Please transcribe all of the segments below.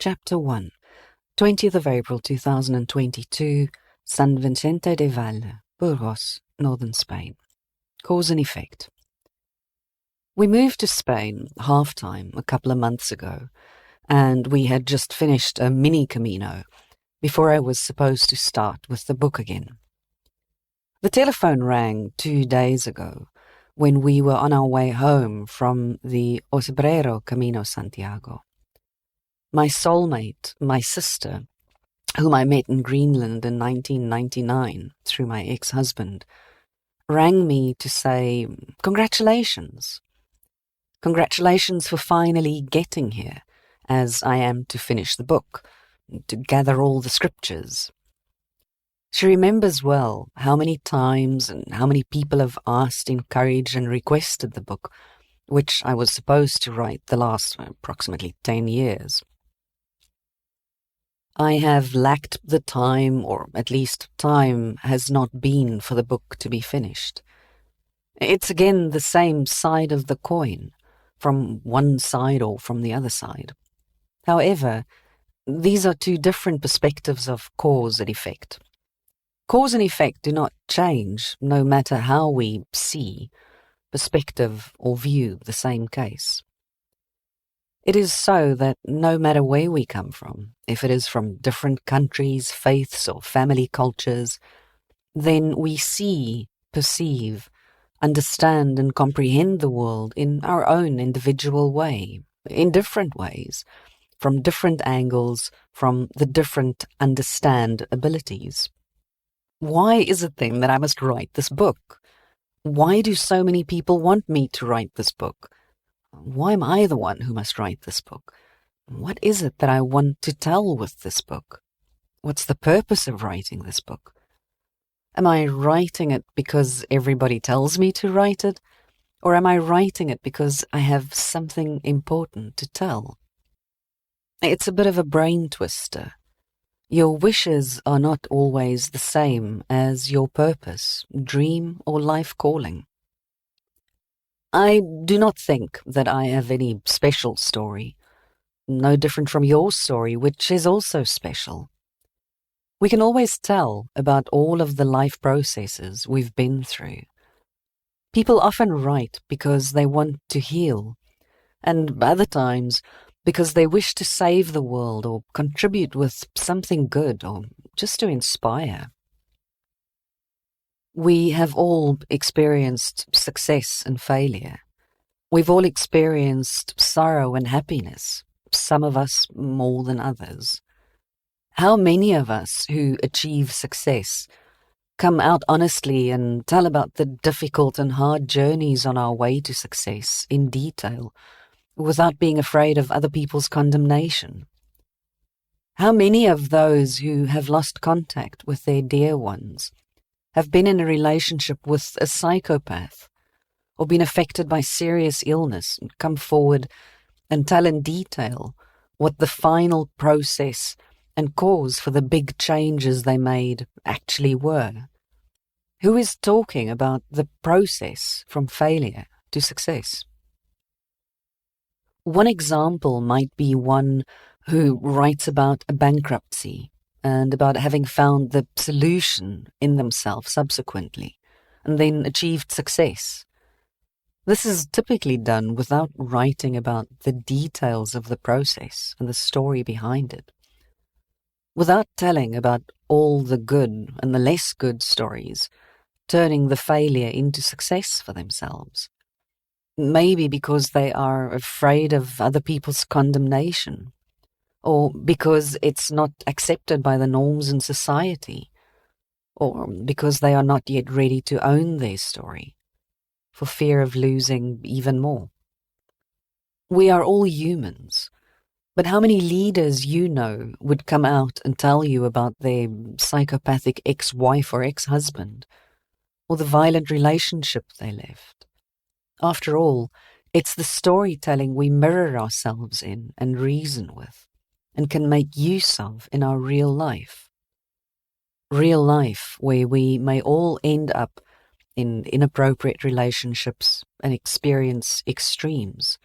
Chapter 1, 20th of April 2022, San Vicente de Valle, Burgos, northern Spain. Cause and effect. We moved to Spain half-time a couple of months ago, and we had just finished a mini Camino before I was supposed to start with the book again. The telephone rang 2 days ago when we were on our way home from the Camino Santiago. My soulmate, my sister, whom I met in Greenland in 1999 through my ex-husband, rang me to say, "Congratulations. Congratulations for finally getting here, as I am to finish the book, to gather all the scriptures." She remembers well how many times and how many people have asked, encouraged and requested the book, which I was supposed to write the last approximately 10 years. I have lacked the time, or at least time has not been for the book to be finished. It's again the same side of the coin, from one side or from the other side. However, these are two different perspectives of cause and effect. Cause and effect do not change no matter how we see, perspective or view the same case. It is so that no matter where we come from, if it is from different countries, faiths or family cultures, then we see, perceive, understand and comprehend the world in our own individual way, in different ways, from different angles, from the different understand abilities. Why is it then that I must write this book? Why do so many people want me to write this book? Why am I the one who must write this book? What is it that I want to tell with this book? What's the purpose of writing this book? Am I writing it because everybody tells me to write it? Or am I writing it because I have something important to tell? It's a bit of a brain twister. Your wishes are not always the same as your purpose, dream, or life calling. I do not think that I have any special story, no different from your story, which is also special. We can always tell about all of the life processes we've been through. People often write because they want to heal, and other times because they wish to save the world or contribute with something good or just to inspire. We have all experienced success and failure. We've all experienced sorrow and happiness, some of us more than others. How many of us who achieve success come out honestly and tell about the difficult and hard journeys on our way to success in detail, without being afraid of other people's condemnation? How many of those who have lost contact with their dear ones have been in a relationship with a psychopath or been affected by serious illness and come forward and tell in detail what the final process and cause for the big changes they made actually were? Who is talking about the process from failure to success? One example might be one who writes about a bankruptcy and about having found the solution in themselves subsequently, and then achieved success. This is typically done without writing about the details of the process and the story behind it, without telling about all the good and the less good stories, turning the failure into success for themselves. Maybe because they are afraid of other people's condemnation, or because it's not accepted by the norms in society, or because they are not yet ready to own their story, for fear of losing even more. We are all humans, but how many leaders you know would come out and tell you about their psychopathic ex-wife or ex-husband, or the violent relationship they left? After all, it's the storytelling we mirror ourselves in and reason with, and can make use of in our real life. Real life where we may all end up in inappropriate relationships and experience extremes,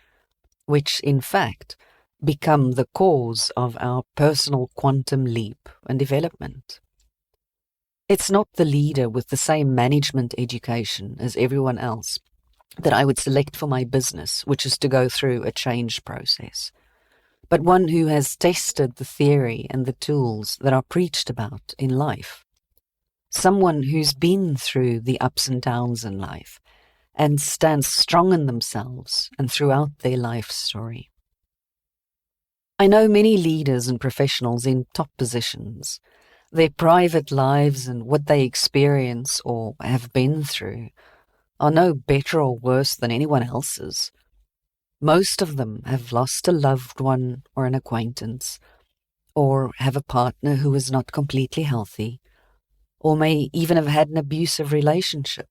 which in fact become the cause of our personal quantum leap and development. It's not the leader with the same management education as everyone else that I would select for my business, which is to go through a change process, but one who has tested the theory and the tools that are preached about in life. Someone who's been through the ups and downs in life and stands strong in themselves and throughout their life story. I know many leaders and professionals in top positions. Their private lives and what they experience or have been through are no better or worse than anyone else's. Most of them have lost a loved one or an acquaintance, or have a partner who is not completely healthy, or may even have had an abusive relationship.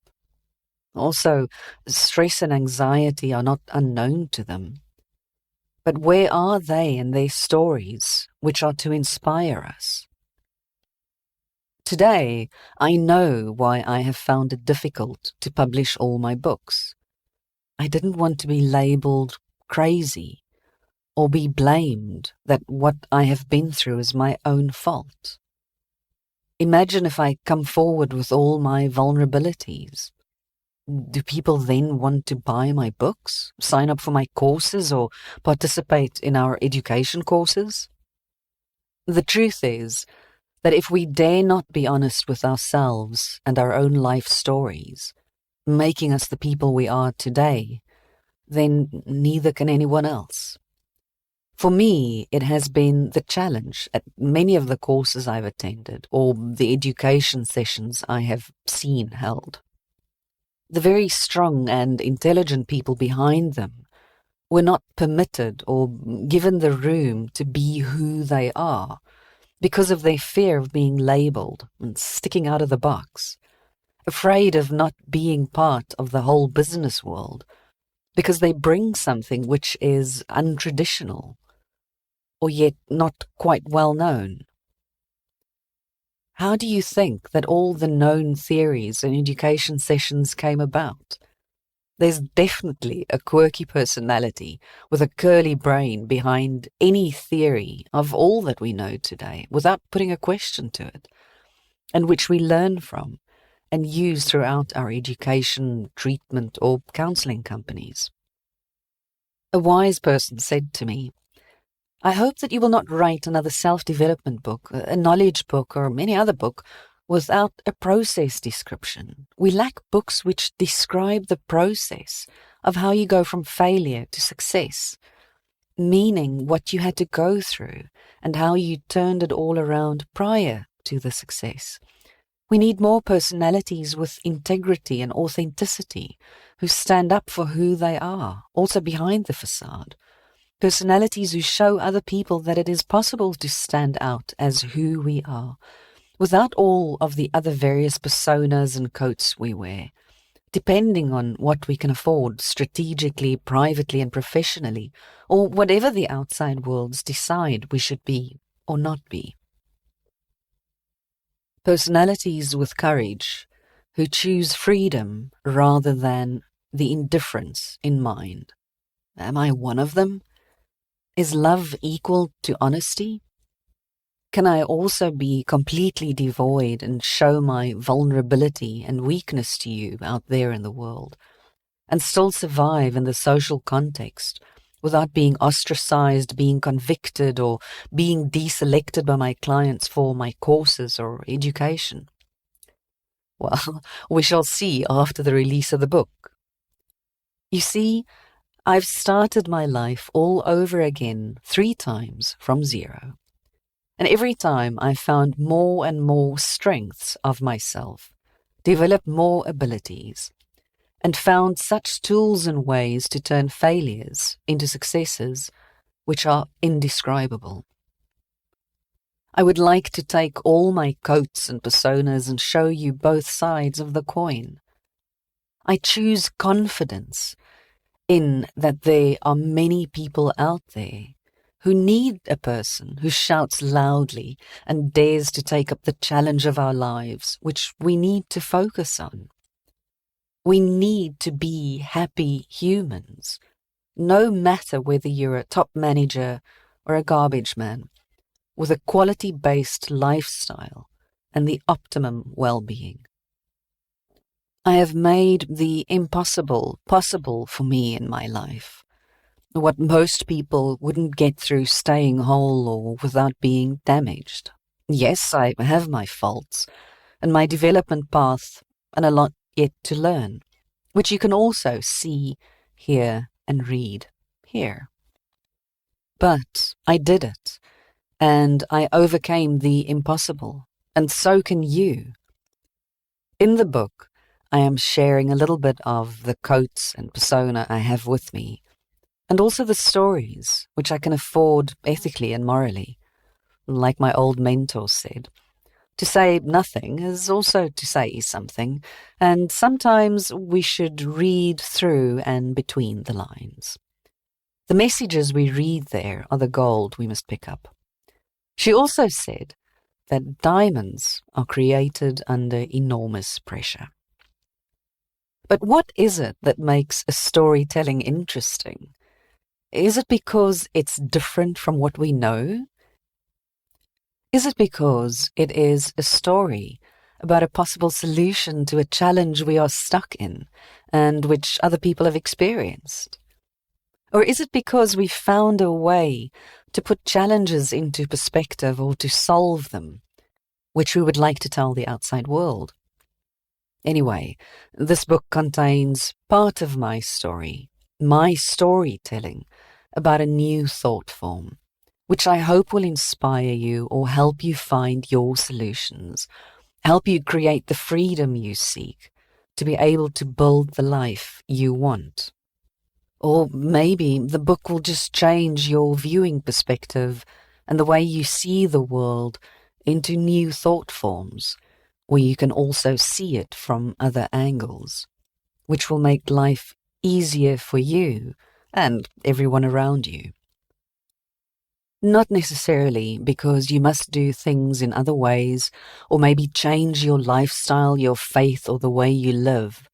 Also, stress and anxiety are not unknown to them. But where are they in their stories, which are to inspire us? Today, I know why I have found it difficult to publish all my books. I didn't want to be labeled crazy or be blamed that what I have been through is my own fault. Imagine if I come forward with all my vulnerabilities. Do people then want to buy my books, sign up for my courses, or participate in our education courses? The truth is that if we dare not be honest with ourselves and our own life stories, making us the people we are today, then neither can anyone else. For me, it has been the challenge at many of the courses I've attended or the education sessions I have seen held. The very strong and intelligent people behind them were not permitted or given the room to be who they are because of their fear of being labeled and sticking out of the box, afraid of not being part of the whole business world because they bring something which is untraditional or yet not quite well known. How do you think that all the known theories and education sessions came about? There's definitely a quirky personality with a curly brain behind any theory of all that we know today without putting a question to it, and which we learn from and use throughout our education, treatment, or counseling companies. A wise person said to me, "I hope that you will not write another self-development book, a knowledge book, or any other book without a process description. We lack books which describe the process of how you go from failure to success, meaning what you had to go through and how you turned it all around prior to the success. We need more personalities with integrity and authenticity who stand up for who they are, also behind the facade. Personalities who show other people that it is possible to stand out as who we are, without all of the other various personas and coats we wear, depending on what we can afford strategically, privately, and professionally, or whatever the outside worlds decide we should be or not be. Personalities with courage, who choose freedom rather than the indifference in mind. Am I one of them? Is love equal to honesty? Can I also be completely devoid and show my vulnerability and weakness to you out there in the world, and still survive in the social context without being ostracized, being convicted, or being deselected by my clients for my courses or education? Well, we shall see after the release of the book. You see, I've started my life all over again 3 times from zero. And every time I've found more and more strengths of myself, developed more abilities, and found such tools and ways to turn failures into successes which are indescribable. I would like to take all my coats and personas and show you both sides of the coin. I choose confidence in that there are many people out there who need a person who shouts loudly and dares to take up the challenge of our lives, which we need to focus on. We need to be happy humans, no matter whether you're a top manager or a garbage man, with a quality-based lifestyle and the optimum well-being. I have made the impossible possible for me in my life, what most people wouldn't get through staying whole or without being damaged. Yes, I have my faults, and my development path, and a lot yet to learn, which you can also see, hear, and read here. But I did it, and I overcame the impossible, and so can you. In the book, I am sharing a little bit of the quotes and persona I have with me, and also the stories which I can afford ethically and morally. Like my old mentor said, to say nothing is also to say something, and sometimes we should read through and between the lines. The messages we read there are the gold we must pick up. She also said that diamonds are created under enormous pressure. But what is it that makes a storytelling interesting? Is it because it's different from what we know? Is it because it is a story about a possible solution to a challenge we are stuck in and which other people have experienced? Or is it because we found a way to put challenges into perspective or to solve them, which we would like to tell the outside world? Anyway, this book contains part of my story, my storytelling, about a new thought form, which I hope will inspire you or help you find your solutions, help you create the freedom you seek, to be able to build the life you want. Or maybe the book will just change your viewing perspective and the way you see the world into new thought forms, where you can also see it from other angles, which will make life easier for you and everyone around you. Not necessarily because you must do things in other ways, or maybe change your lifestyle, your faith, or the way you live.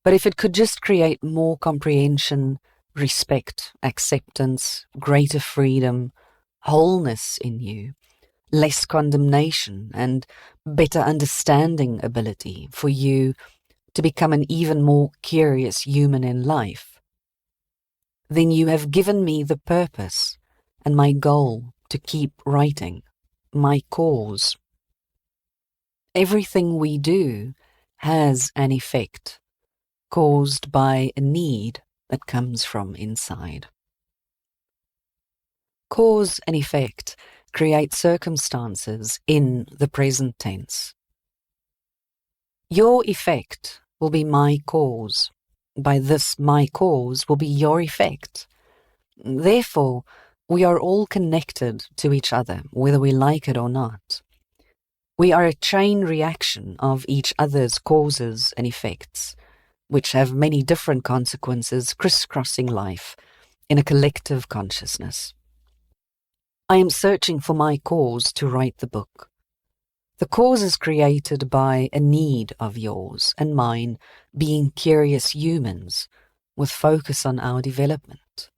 But if it could just create more comprehension, respect, acceptance, greater freedom, wholeness in you, less condemnation, and better understanding ability for you to become an even more curious human in life, then you have given me the purpose and my goal to keep writing, my cause. Everything we do has an effect caused by a need that comes from inside. Cause and effect create circumstances in the present tense. Your effect will be my cause. By this, my cause will be your effect. Therefore, we are all connected to each other, whether we like it or not. We are a chain reaction of each other's causes and effects, which have many different consequences crisscrossing life in a collective consciousness. I am searching for my cause to write the book. The cause is created by a need of yours and mine being curious humans with focus on our development.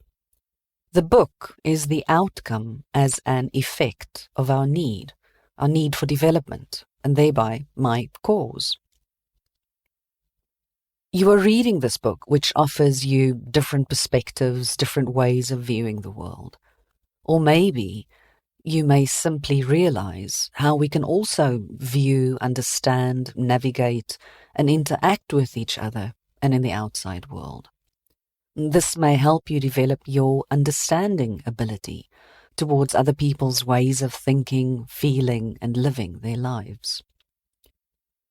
The book is the outcome as an effect of our need for development, and thereby my cause. You are reading this book, which offers you different perspectives, different ways of viewing the world. Or maybe you may simply realize how we can also view, understand, navigate, and interact with each other and in the outside world. This may help you develop your understanding ability towards other people's ways of thinking, feeling, and living their lives.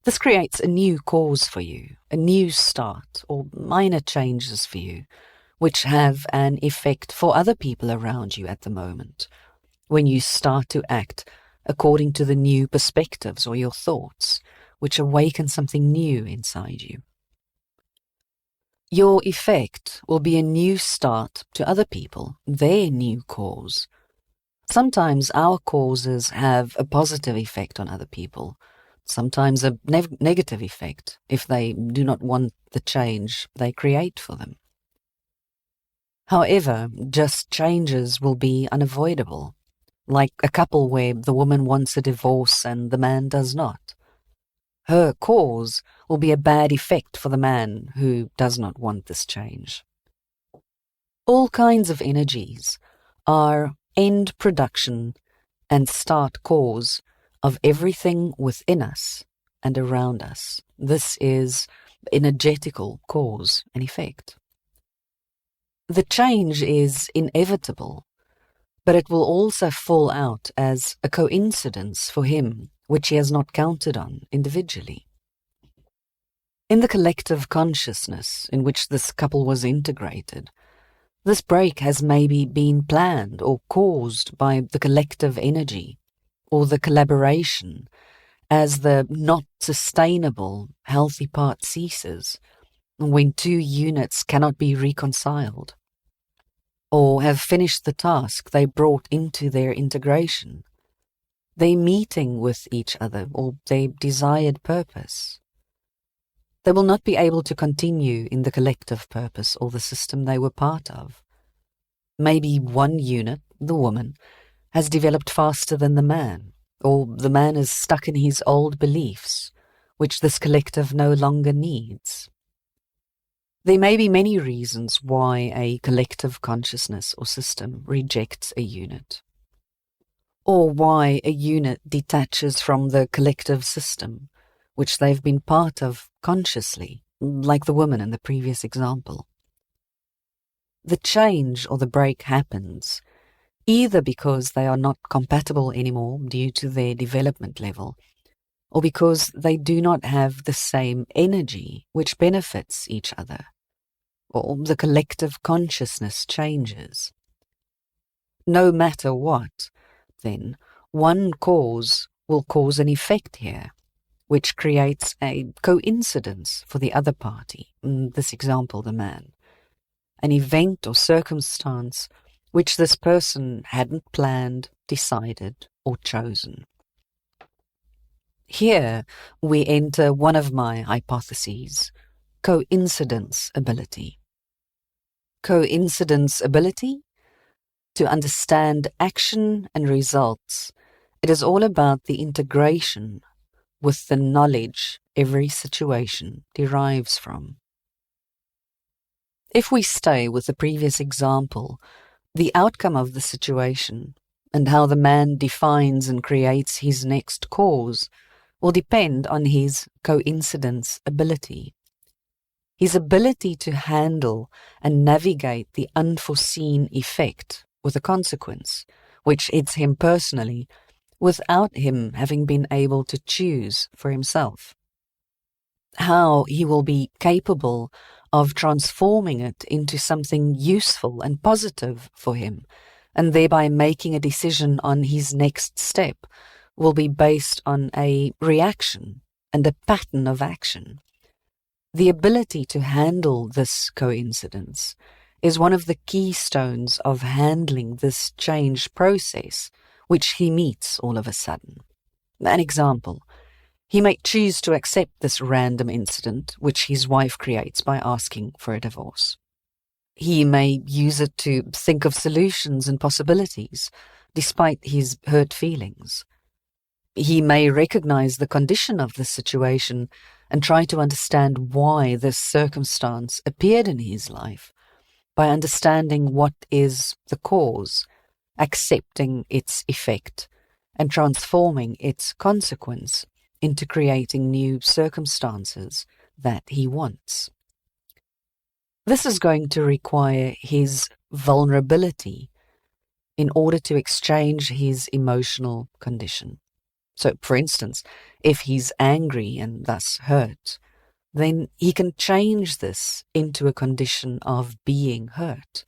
This creates a new cause for you, a new start, or minor changes for you, which have an effect for other people around you at the moment, when you start to act according to the new perspectives or your thoughts, which awaken something new inside you. Your effect will be a new start to other people, their new cause. Sometimes our causes have a positive effect on other people, sometimes a negative effect if they do not want the change they create for them. However, just changes will be unavoidable, like a couple where the woman wants a divorce and the man does not. Her cause will be a bad effect for the man who does not want this change. All kinds of energies are end production and start cause of everything within us and around us. This is energetical cause and effect. The change is inevitable, but it will also fall out as a coincidence for him which he has not counted on individually. In the collective consciousness in which this couple was integrated, this break has maybe been planned or caused by the collective energy or the collaboration as the not sustainable healthy part ceases when two units cannot be reconciled or have finished the task they brought into their integration, their meeting with each other or their desired purpose. They will not be able to continue in the collective purpose or the system they were part of. Maybe one unit, the woman, has developed faster than the man, or the man is stuck in his old beliefs, which this collective no longer needs. There may be many reasons why a collective consciousness or system rejects a unit, or why a unit detaches from the collective system, which they've been part of consciously, like the woman in the previous example. The change or the break happens either because they are not compatible anymore due to their development level, or because they do not have the same energy which benefits each other, or the collective consciousness changes. No matter what, then, one cause will cause an effect here, which creates a coincidence for the other party, in this example the man, an event or circumstance which this person hadn't planned, decided, or chosen. Here we enter one of my hypotheses, coincidence ability. Coincidence ability? To understand action and results, it is all about the integration with the knowledge every situation derives from. If we stay with the previous example, the outcome of the situation and how the man defines and creates his next cause will depend on his coincidence ability. His ability to handle and navigate the unforeseen effect with a consequence, which hits him personally, without him having been able to choose for himself. How he will be capable of transforming it into something useful and positive for him, and thereby making a decision on his next step, will be based on a reaction and a pattern of action. The ability to handle this coincidence is one of the keystones of handling this change process, which he meets all of a sudden. An example, he may choose to accept this random incident which his wife creates by asking for a divorce. He may use it to think of solutions and possibilities, despite his hurt feelings. He may recognize the condition of the situation and try to understand why this circumstance appeared in his life, by understanding what is the cause, accepting its effect, and transforming its consequence into creating new circumstances that he wants. This is going to require his vulnerability in order to exchange his emotional condition. So, for instance, if he's angry and thus hurt, then he can change this into a condition of being hurt,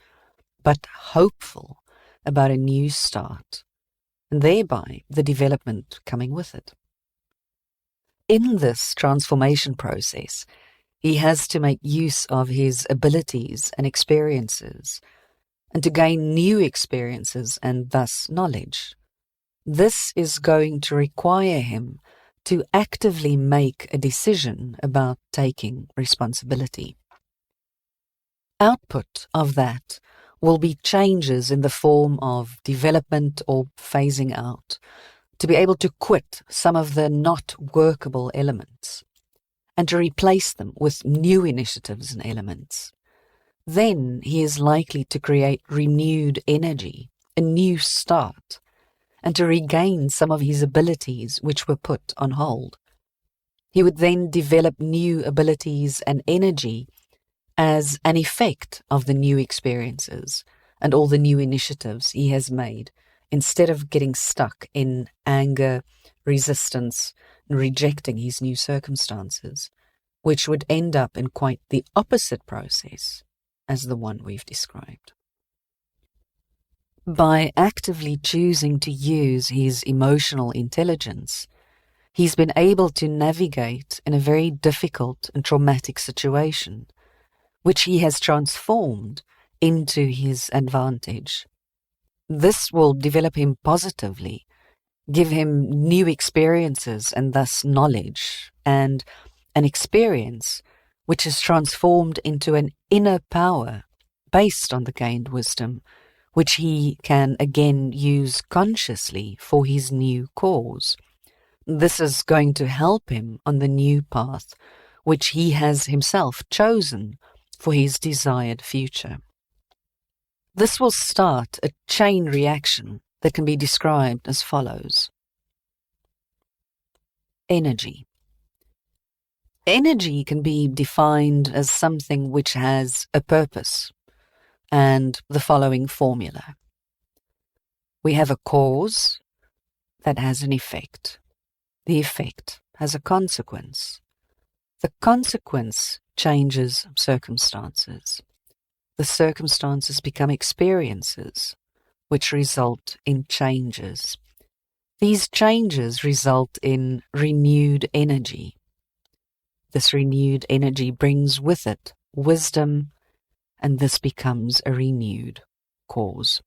but hopeful about a new start, and thereby the development coming with it. In this transformation process, he has to make use of his abilities and experiences, and to gain new experiences and thus knowledge. This is going to require him to actively make a decision about taking responsibility. Output of that will be changes in the form of development or phasing out, to be able to quit some of the not workable elements and to replace them with new initiatives and elements. Then he is likely to create renewed energy, a new start, and to regain some of his abilities which were put on hold. He would then develop new abilities and energy as an effect of the new experiences and all the new initiatives he has made, instead of getting stuck in anger, resistance, and rejecting his new circumstances, which would end up in quite the opposite process as the one we've described. By actively choosing to use his emotional intelligence, he's been able to navigate in a very difficult and traumatic situation, which he has transformed into his advantage. This will develop him positively, give him new experiences and thus knowledge, and an experience which is transformed into an inner power based on the gained wisdom, which he can again use consciously for his new cause. This is going to help him on the new path, which he has himself chosen for his desired future. This will start a chain reaction that can be described as follows. Energy. Energy can be defined as something which has a purpose, and the following formula. We have a cause that has an effect. The effect has a consequence. The consequence changes circumstances. The circumstances become experiences, which result in changes. These changes result in renewed energy. This renewed energy brings with it wisdom, and this becomes a renewed cause.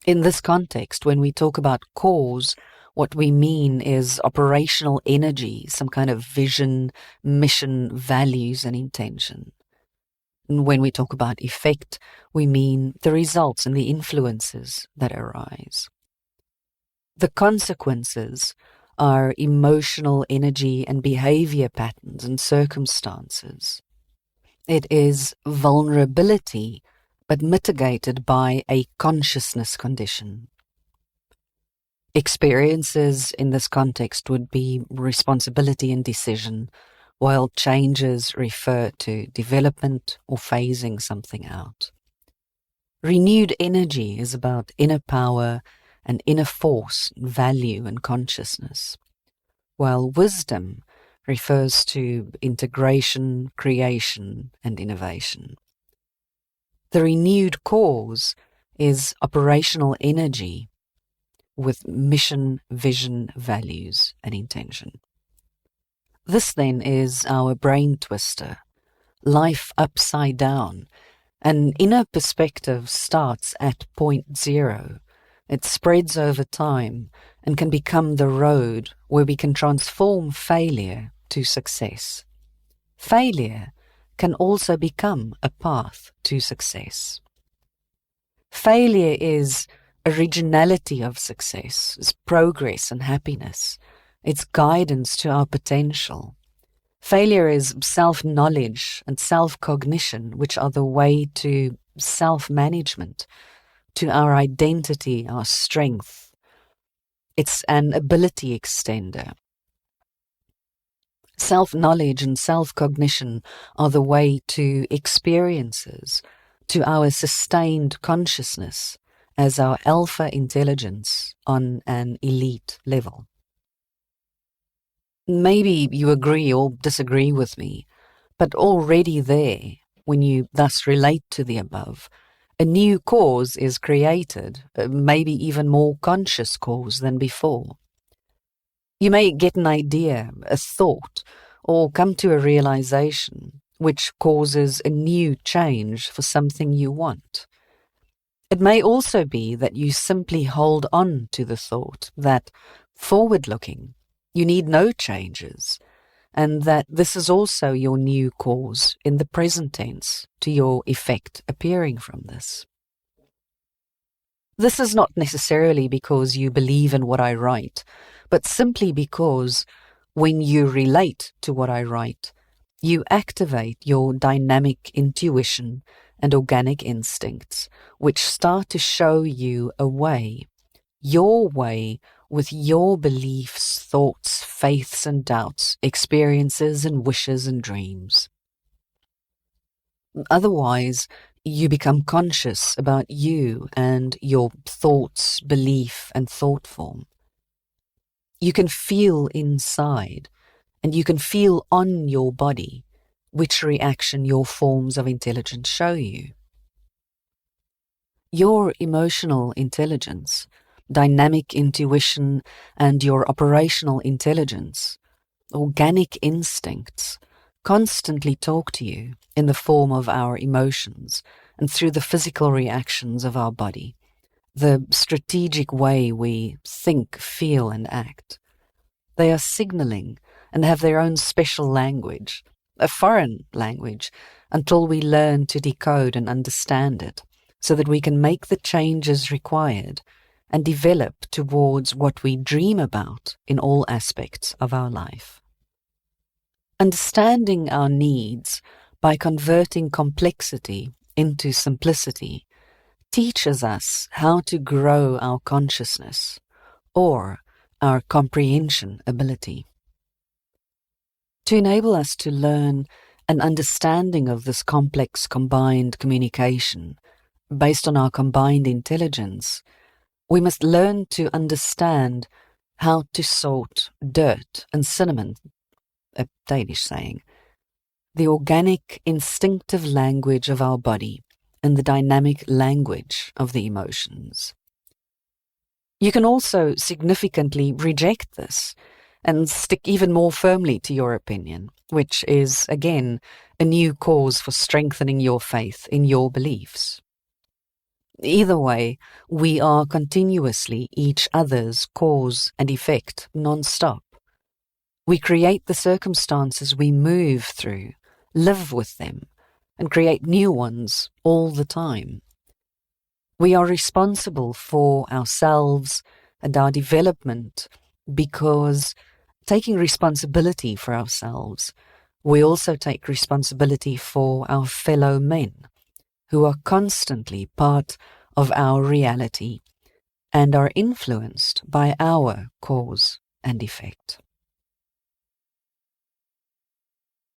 In this context, when we talk about cause, what we mean is operational energy, some kind of vision, mission, values, and intention. And when we talk about effect, we mean the results and the influences that arise. The consequences are emotional energy and behavior patterns and circumstances. It is vulnerability, but mitigated by a consciousness condition. Experiences in this context would be responsibility and decision, while changes refer to development or phasing something out. Renewed energy is about inner power and inner force, value and consciousness, while wisdom refers to integration, creation and innovation. The renewed cause is operational energy with mission, vision, values, and intention. This then is our brain twister, life upside down. An inner perspective starts at point zero. It spreads over time and can become the road where we can transform failure to success. Failure can also become a path to success. Failure is originality of success, it's progress and happiness, it's guidance to our potential. Failure is self-knowledge and self-cognition, which are the way to self-management, to our identity, our strength. It's an ability extender. Self-knowledge and self-cognition are the way to experiences, to our sustained consciousness as our alpha intelligence on an elite level. Maybe you agree or disagree with me, but already there, when you thus relate to the above, a new cause is created, maybe even more conscious cause than before. You may get an idea, a thought, or come to a realization which causes a new change for something you want. It may also be that you simply hold on to the thought that, forward-looking, you need no changes, and that this is also your new cause in the present tense to your effect appearing from this. This is not necessarily because you believe in what I write, but simply because when you relate to what I write, you activate your dynamic intuition and organic instincts, which start to show you a way, your way, with your beliefs, thoughts, faiths and doubts, experiences and wishes and dreams. Otherwise, you become conscious about you and your thoughts, belief and thought form. You can feel inside, and you can feel on your body which reaction your forms of intelligence show you. Your emotional intelligence, dynamic intuition, and your operational intelligence, organic instincts, constantly talk to you in the form of our emotions and through the physical reactions of our body, the strategic way we think, feel, and act. They are signaling and have their own special language, a foreign language, until we learn to decode and understand it, so that we can make the changes required and develop towards what we dream about in all aspects of our life. Understanding our needs by converting complexity into simplicity teaches us how to grow our consciousness or our comprehension ability. To enable us to learn an understanding of this complex combined communication based on our combined intelligence, we must learn to understand how to sort dirt and cinnamon, a Danish saying, the organic, instinctive language of our body and the dynamic language of the emotions. You can also significantly reject this and stick even more firmly to your opinion, which is, again, a new cause for strengthening your faith in your beliefs. Either way, we are continuously each other's cause and effect non-stop. We create the circumstances we move through, live with them, and create new ones all the time. We are responsible for ourselves and our development because, taking responsibility for ourselves, we also take responsibility for our fellow men, who are constantly part of our reality and are influenced by our cause and effect.